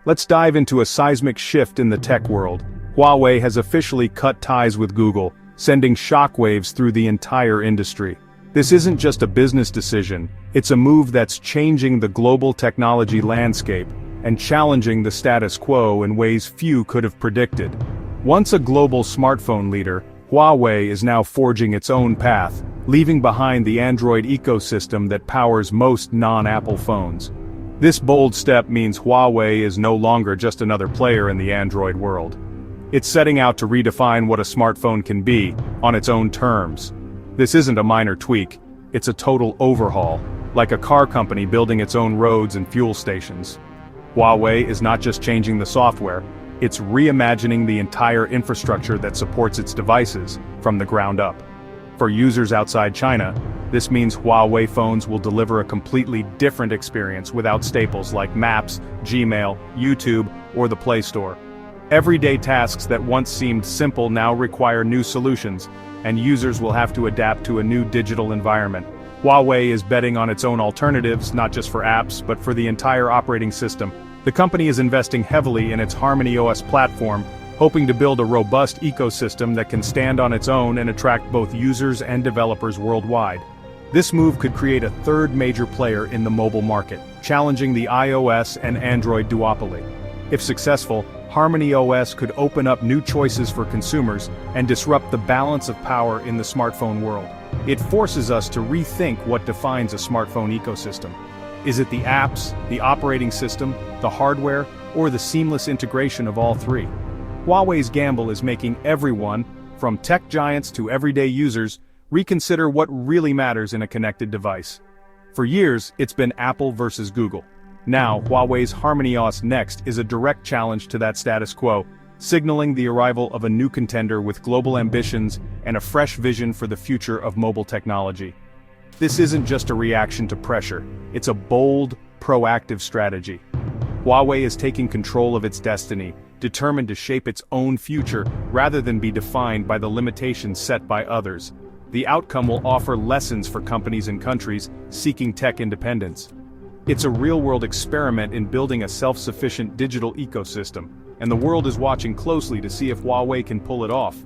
Let's dive into a seismic shift in the tech world. Huawei has officially cut ties with Google, sending shockwaves through the entire industry. This isn't just a business decision, it's a move that's changing the global technology landscape and challenging the status quo in ways few could have predicted. Once a global smartphone leader, Huawei is now forging its own path, leaving behind the Android ecosystem that powers most non-Apple phones. This bold step means Huawei is no longer just another player in the Android world. It's setting out to redefine what a smartphone can be, on its own terms. This isn't a minor tweak, it's a total overhaul, like a car company building its own roads and fuel stations. Huawei is not just changing the software, it's reimagining the entire infrastructure that supports its devices, from the ground up. For users outside China, this means Huawei phones will deliver a completely different experience without staples like Maps, Gmail, YouTube, or the Play Store. Everyday tasks that once seemed simple now require new solutions, and users will have to adapt to a new digital environment. Huawei is betting on its own alternatives, not just for apps, but for the entire operating system. The company is investing heavily in its HarmonyOS platform, hoping to build a robust ecosystem that can stand on its own and attract both users and developers worldwide. This move could create a third major player in the mobile market, challenging the iOS and Android duopoly. If successful, HarmonyOS could open up new choices for consumers and disrupt the balance of power in the smartphone world. It forces us to rethink what defines a smartphone ecosystem. Is it the apps, the operating system, the hardware, or the seamless integration of all three? Huawei's gamble is making everyone, from tech giants to everyday users, reconsider what really matters in a connected device. For years, it's been Apple versus Google. Now, Huawei's HarmonyOS Next is a direct challenge to that status quo, signaling the arrival of a new contender with global ambitions and a fresh vision for the future of mobile technology. This isn't just a reaction to pressure, it's a bold, proactive strategy. Huawei is taking control of its destiny, determined to shape its own future rather than be defined by the limitations set by others. The outcome will offer lessons for companies and countries seeking tech independence. It's a real-world experiment in building a self-sufficient digital ecosystem, and the world is watching closely to see if Huawei can pull it off.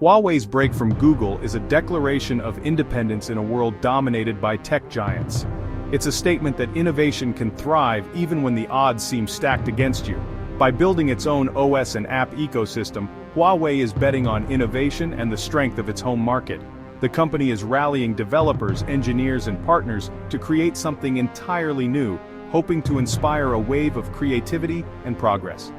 Huawei's break from Google is a declaration of independence in a world dominated by tech giants. It's a statement that innovation can thrive even when the odds seem stacked against you. By building its own OS and app ecosystem, Huawei is betting on innovation and the strength of its home market. The company is rallying developers, engineers, and partners to create something entirely new, hoping to inspire a wave of creativity and progress.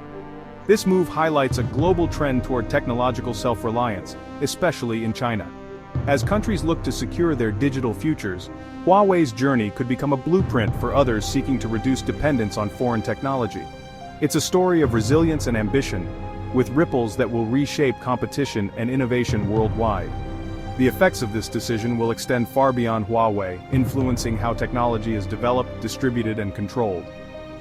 This move highlights a global trend toward technological self-reliance, especially in China. As countries look to secure their digital futures, Huawei's journey could become a blueprint for others seeking to reduce dependence on foreign technology. It's a story of resilience and ambition, with ripples that will reshape competition and innovation worldwide. The effects of this decision will extend far beyond Huawei, influencing how technology is developed, distributed, and controlled.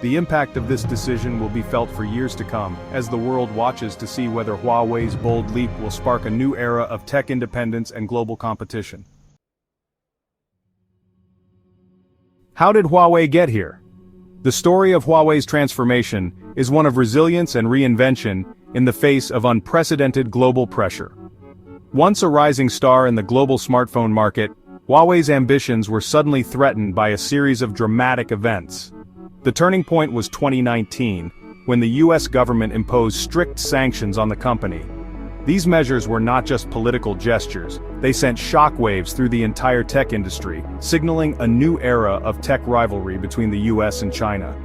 The impact of this decision will be felt for years to come, as the world watches to see whether Huawei's bold leap will spark a new era of tech independence and global competition. How did Huawei get here? The story of Huawei's transformation is one of resilience and reinvention in the face of unprecedented global pressure. Once a rising star in the global smartphone market, Huawei's ambitions were suddenly threatened by a series of dramatic events. The turning point was 2019, when the US government imposed strict sanctions on the company. These measures were not just political gestures, they sent shockwaves through the entire tech industry, signaling a new era of tech rivalry between the US and China.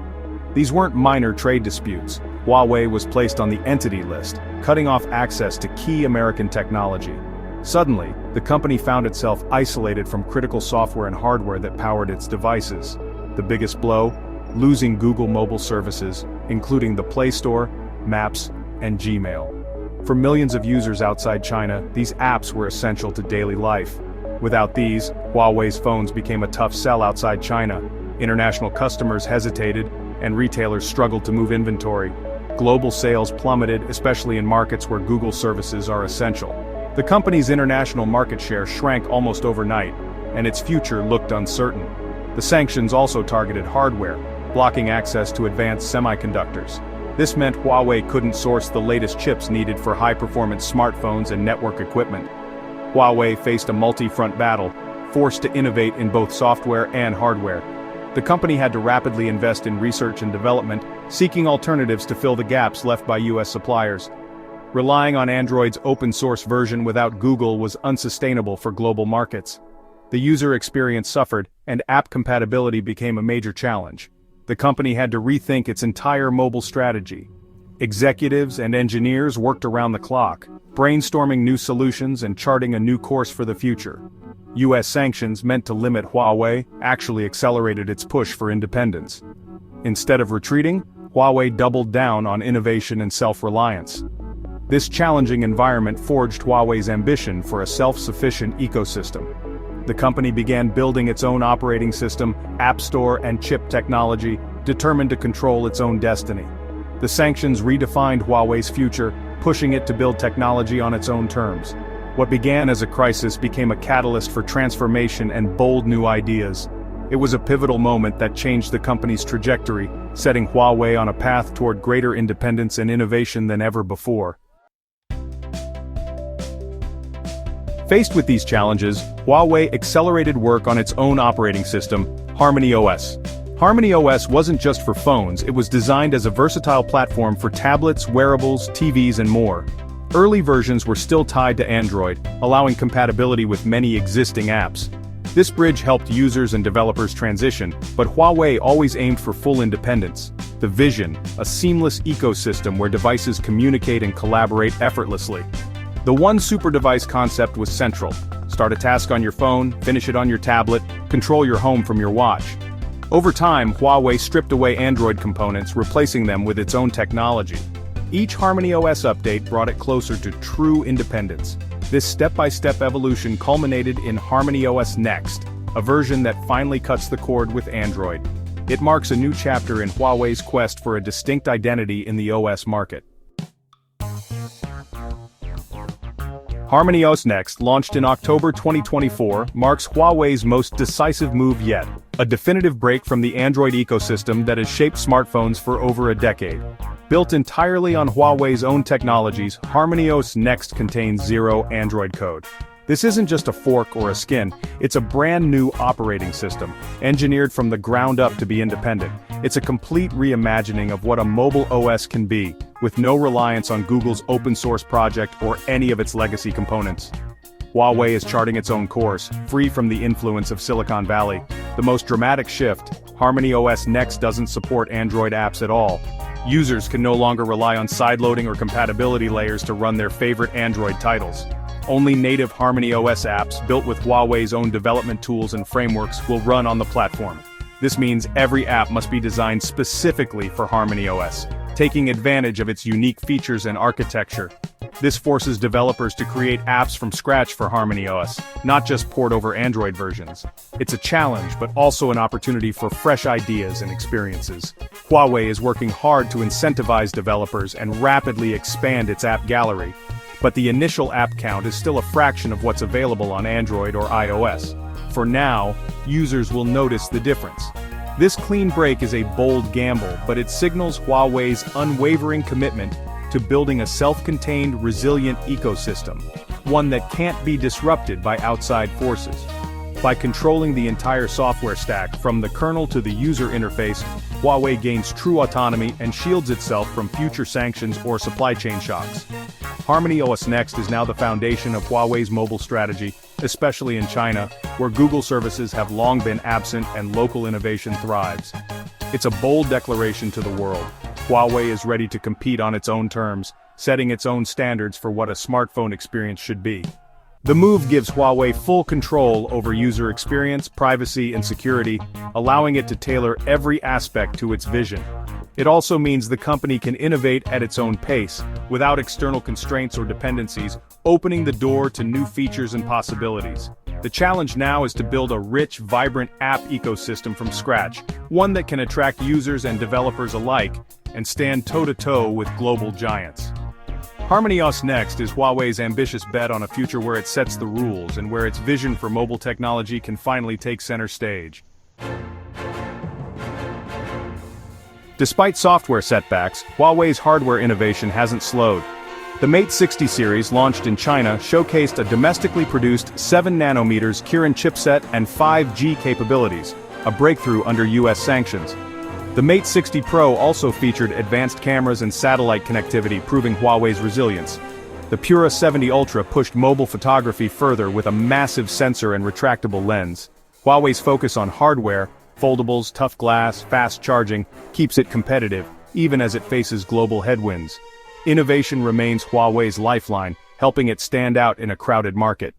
These weren't minor trade disputes. Huawei was placed on the entity list, cutting off access to key American technology. Suddenly, the company found itself isolated from critical software and hardware that powered its devices. The biggest blow? Losing Google mobile services, including the Play Store, Maps, and Gmail. For millions of users outside China, these apps were essential to daily life. Without these, Huawei's phones became a tough sell outside China. International customers hesitated, and retailers struggled to move inventory. Global sales plummeted, especially in markets where Google services are essential. The company's international market share shrank almost overnight, and its future looked uncertain. The sanctions also targeted hardware, blocking access to advanced semiconductors. This meant Huawei couldn't source the latest chips needed for high-performance smartphones and network equipment. Huawei faced a multi-front battle, forced to innovate in both software and hardware. The company had to rapidly invest in research and development, seeking alternatives to fill the gaps left by US suppliers. Relying on Android's open-source version without Google was unsustainable for global markets. The user experience suffered, and app compatibility became a major challenge. The company had to rethink its entire mobile strategy. Executives and engineers worked around the clock, brainstorming new solutions and charting a new course for the future. US sanctions meant to limit Huawei actually accelerated its push for independence. Instead of retreating, Huawei doubled down on innovation and self-reliance. This challenging environment forged Huawei's ambition for a self-sufficient ecosystem. The company began building its own operating system, app store and chip technology, determined to control its own destiny. The sanctions redefined Huawei's future, pushing it to build technology on its own terms. What began as a crisis became a catalyst for transformation and bold new ideas. It was a pivotal moment that changed the company's trajectory, setting Huawei on a path toward greater independence and innovation than ever before. Faced with these challenges, Huawei accelerated work on its own operating system, HarmonyOS. HarmonyOS wasn't just for phones, it was designed as a versatile platform for tablets, wearables, TVs and more. Early versions were still tied to Android, allowing compatibility with many existing apps. This bridge helped users and developers transition, but Huawei always aimed for full independence. The vision, a seamless ecosystem where devices communicate and collaborate effortlessly. The one super device concept was central. Start a task on your phone, finish it on your tablet, control your home from your watch. Over time, Huawei stripped away Android components, replacing them with its own technology. Each HarmonyOS update brought it closer to true independence. This step-by-step evolution culminated in HarmonyOS Next, a version that finally cuts the cord with Android. It marks a new chapter in Huawei's quest for a distinct identity in the OS market. HarmonyOS Next, launched in October 2024, marks Huawei's most decisive move yet, a definitive break from the Android ecosystem that has shaped smartphones for over a decade. Built entirely on Huawei's own technologies, HarmonyOS Next contains zero Android code. This isn't just a fork or a skin, it's a brand new operating system, engineered from the ground up to be independent. It's a complete reimagining of what a mobile OS can be, with no reliance on Google's open source project or any of its legacy components. Huawei is charting its own course, free from the influence of Silicon Valley. The most dramatic shift, HarmonyOS Next doesn't support Android apps at all. Users can no longer rely on sideloading or compatibility layers to run their favorite Android titles. Only native HarmonyOS apps, built with Huawei's own development tools and frameworks, will run on the platform. This means every app must be designed specifically for HarmonyOS, taking advantage of its unique features and architecture. This forces developers to create apps from scratch for HarmonyOS, not just port over Android versions. It's a challenge, but also an opportunity for fresh ideas and experiences. Huawei is working hard to incentivize developers and rapidly expand its app gallery. But the initial app count is still a fraction of what's available on Android or iOS. For now, users will notice the difference. This clean break is a bold gamble, but it signals Huawei's unwavering commitment to building a self-contained, resilient ecosystem, one that can't be disrupted by outside forces. By controlling the entire software stack, from the kernel to the user interface, Huawei gains true autonomy and shields itself from future sanctions or supply chain shocks. HarmonyOS Next is now the foundation of Huawei's mobile strategy, especially in China, where Google services have long been absent and local innovation thrives. It's a bold declaration to the world. Huawei is ready to compete on its own terms, setting its own standards for what a smartphone experience should be. The move gives Huawei full control over user experience, privacy, and security, allowing it to tailor every aspect to its vision. It also means the company can innovate at its own pace, without external constraints or dependencies, opening the door to new features and possibilities. The challenge now is to build a rich, vibrant app ecosystem from scratch, one that can attract users and developers alike, and stand toe-to-toe with global giants. HarmonyOS Next is Huawei's ambitious bet on a future where it sets the rules and where its vision for mobile technology can finally take center stage. Despite software setbacks, Huawei's hardware innovation hasn't slowed. The Mate 60 series, launched in China, showcased a domestically produced 7nm Kirin chipset and 5G capabilities, a breakthrough under US sanctions. The Mate 60 Pro also featured advanced cameras and satellite connectivity, proving Huawei's resilience. The Pura 70 Ultra pushed mobile photography further with a massive sensor and retractable lens. Huawei's focus on hardware, foldables, tough glass, fast charging, keeps it competitive, even as it faces global headwinds. Innovation remains Huawei's lifeline, helping it stand out in a crowded market.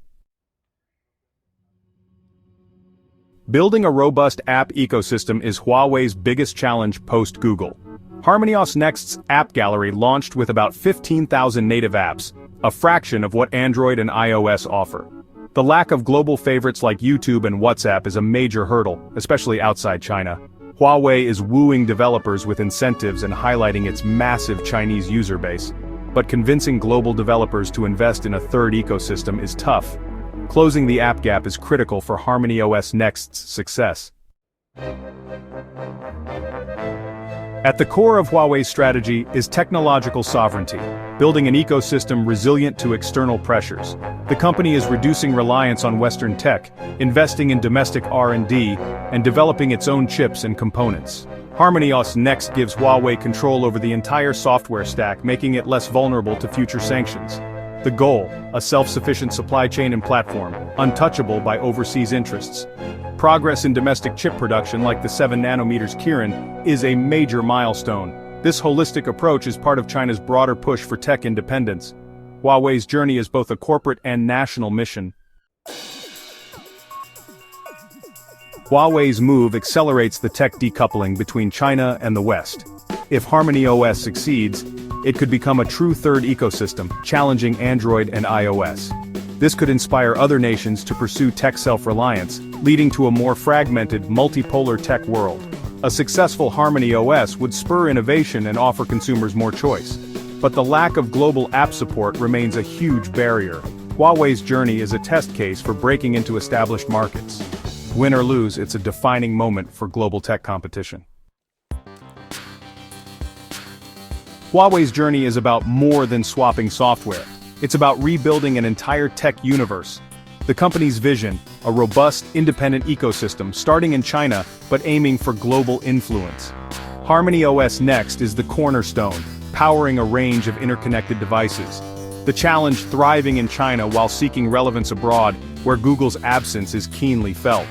Building a robust app ecosystem is Huawei's biggest challenge post-Google. HarmonyOS Next's app gallery launched with about 15,000 native apps, a fraction of what Android and iOS offer. The lack of global favorites like YouTube and WhatsApp is a major hurdle, especially outside China. Huawei is wooing developers with incentives and highlighting its massive Chinese user base. But convincing global developers to invest in a third ecosystem is tough. Closing the app gap is critical for HarmonyOS Next's success. At the core of Huawei's strategy is technological sovereignty, building an ecosystem resilient to external pressures. The company is reducing reliance on Western tech, investing in domestic R&D, and developing its own chips and components. HarmonyOS Next gives Huawei control over the entire software stack, making it less vulnerable to future sanctions. The goal, a self-sufficient supply chain and platform, untouchable by overseas interests. Progress in domestic chip production like the 7nm Kirin is a major milestone. This holistic approach is part of China's broader push for tech independence. Huawei's journey is both a corporate and national mission. Huawei's move accelerates the tech decoupling between China and the West. If HarmonyOS succeeds, it could become a true third ecosystem, challenging Android and iOS. This could inspire other nations to pursue tech self-reliance, leading to a more fragmented, multipolar tech world. A successful HarmonyOS would spur innovation and offer consumers more choice. But the lack of global app support remains a huge barrier. Huawei's journey is a test case for breaking into established markets. Win or lose, it's a defining moment for global tech competition. Huawei's journey is about more than swapping software. It's about rebuilding an entire tech universe. The company's vision, a robust, independent ecosystem starting in China but aiming for global influence. HarmonyOS Next is the cornerstone, powering a range of interconnected devices. The challenge, thriving in China while seeking relevance abroad, where Google's absence is keenly felt.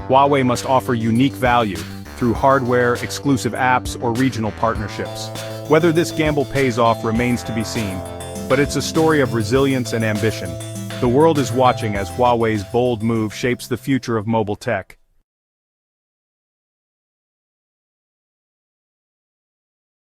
Huawei must offer unique value through hardware, exclusive apps, or regional partnerships. Whether this gamble pays off remains to be seen, but it's a story of resilience and ambition. The world is watching as Huawei's bold move shapes the future of mobile tech.